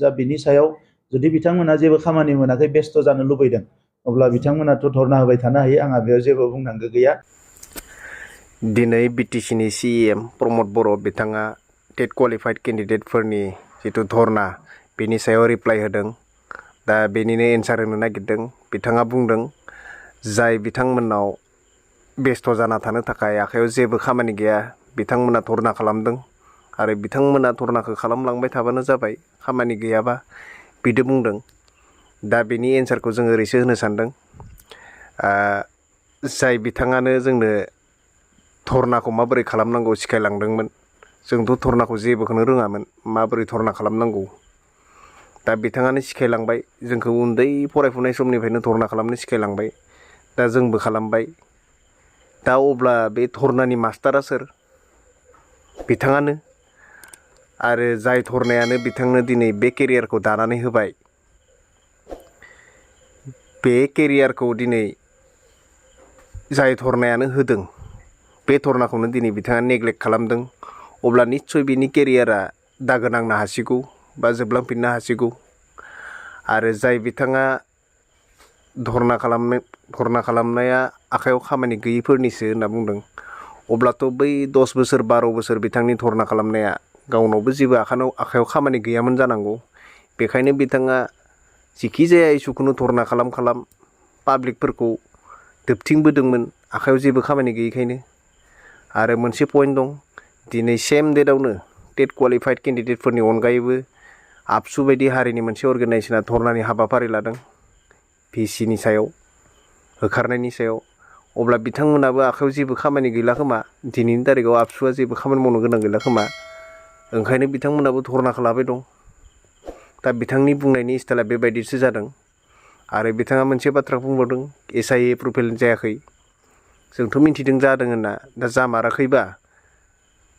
जा बिनि सायाव जुदि बिथांमोना जेबो खामानि मोनाखै बेस्थ' जानो लुबैदों अब्ला बिथांमोनाथ' धरना होबाय थानो हायो आंहा बेयाव जेबो बुंनांगौ गैया। दिनै बिटिसिनि सिएम प्रमद बर' बिथाङा टेट क्वालिफाइड केन्डिडेटफोरनि जिथु धरना बेनि सायाव रिप्लाइ होदों। दा बेनिनो एन्सार होनो नागिरदों। बिथाङा बुंदों जाय बिथांमोननाव बेस्थ' जाना थानो थाखाय आखायाव जेबो खामानि गैया बिथांमोना धरना खालामदों आरो बिथांमोना धरनाखौ खालामलांबाय थाबानो जाबाय खामानि गैयाबा बिदि बुंदों। दा बेनि एन्सारखौ जों ओरैसो होनो सानदों जाय बिथाङानो जोंनो धरनाखौ माबोरै खालामनांगौ सिखायलांदोंमोन जोंथ' धरनाखौ जेबोखौनो रोङामोन माबोरै धरना खालामनांगौ। दा बिथाङानो सिखायलांबाय जोंखौ उन्दै फरायफुनाय समनिफ्रायनो धरना खालामनो सिखायलांबाय। दा जोंबो खालामबाय। दा अब्ला बे धरनानि मास्टारा सोर? बिथाङानो। आरो जाय धरनायानो बिथांनो दिनै बे केरियारखौ दानानै होबाय बे केरियारखौ दिनै जाय धरनायानो होदों बे धरनाखौनो दिनै बिथाङा नेग्लेक्ट खालामदों अब्ला निस्सय बिनि केरियारा दागो नांनो हासिगौ बा जोबलांफिननो हासिगौ। आरो जाय बिथाङा धरना खालामनाया आखायाव खामानि गैयिफोरनिसो होनना बुंदों अब्लाथ' बै 10 बोसोर 12 बोसोर बिथांनि धरना खालामनाया गावनावबो जेबो आखायाव खामानि गैयामोन जानांगौ। बेखायनो बिथाङा जिखि जाया इसुखौनो धरना खालाम पाब्लिकफोरखौ दोबथिंबोदोंमोन आखायाव जेबो खामानि गैयिखायनो। आरो मोनसे पइन्ट दं दिनै सेम डेटआवनो टेट क्वालिफाइड केन्डिडेटफोरनि अनगायैबो आबसु बायदि हारिनि मोनसे अर्गेनाइजेसना धरनानि हाबाफारि लादों भिसिनि सायाव होखारनायनि सायाव। अब्ला बिथांमोनाबो आखायाव जेबो खामानि गैला खोमा दिनैनि तारिखाव आबसुआ जेबो खामानि मावनो गोनां गैला खोमा ओंखायनो बिथांमोनाबो धरनाखौ लाबाय दं। दा बिथांनि बुंनायनि स्टाइला बेबायदिसो जादों। आरो बिथाङा मोनसे बाथ्रा बुंबावदों SIA एप्रुभेल जायाखै। जोंथ' मिन्थिदों जादों होनना दा जामाराखैबा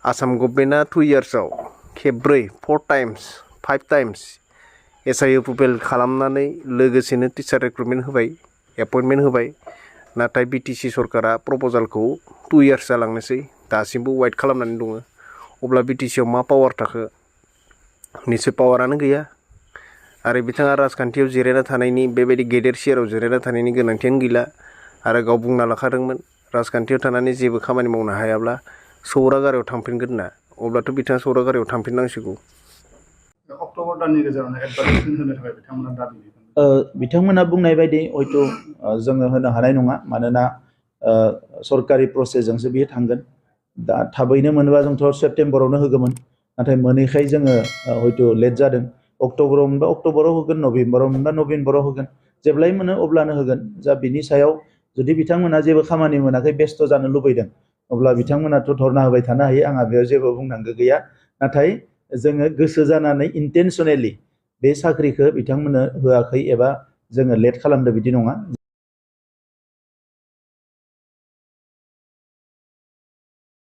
आसाम गभर्नमेन्टआ 2 इयार्सआव खेबब्रै 5 टाइम्स SIA एप्रुभेल खालामनानै लोगोसेनो टिचार रिक्रुटमेन्ट होबाय एपइन्टमेन्ट होबाय। नाथाय बिटिसि सरकारा प्रप'जालखौ 2 इयार्स जालांनोसै दासिमबो वेट खालामनानै दङ। अब्ला बिटिसिआव मा पावार थाखो? निस्सय पावारानो गैया। आरो बिथाङा राजखान्थियाव जिरायना थानायनि बेबायदि गेदेर सियाराव जिरायना थानायनि गोनांथियानो गैला। आरो गाव बुंना लाखादोंमोन राजखान्थियाव थानानै जेबो खामानि मावनो हायाब्ला सौरागारियाव थांफिनगोन होनना। अब्लाथ' बिथाङा सौरागारियाव थांफिननांसिगौ। अक्ट'बर दाननि गेजेरावनो एडभार्टाइजमेन्ट होनो थाखाय बिथांमोना दाबि बिथांमोना बुंनाय बायदि हयथ' जोङो होनो हानाय नङा मानोना सरकारि प्रसेसजोंसो बियो थांगोन। दा थाबैनो मोनोबा जोंथ' सेप्तेम्बरावनो होगौमोन नाथाय मोनैखाय जोङो हयथ' लेट जादों। अक्ट'बराव मोनबा अक्ट'बराव होगोन नभेम्बराव मोनबा नभेम्बराव होगोन जेब्लाय मोनो अब्लानो होगोन। जा बिनि सायाव जुदि बिथांमोना जेबो खामानि मोनाखै बेस्थ' जानो लुबैदों अब्ला बिथांमोनाथ' धरना होबाय थानो हायो आंहा बेयाव जेबो बुंनांगौ गैया। नाथाय जोङो गोसो जानानै इन्टेनसनेलि बे साख्रिखौ बिथांमोननो होआखै एबा जोङो लेट खालामदों बिदि नङा।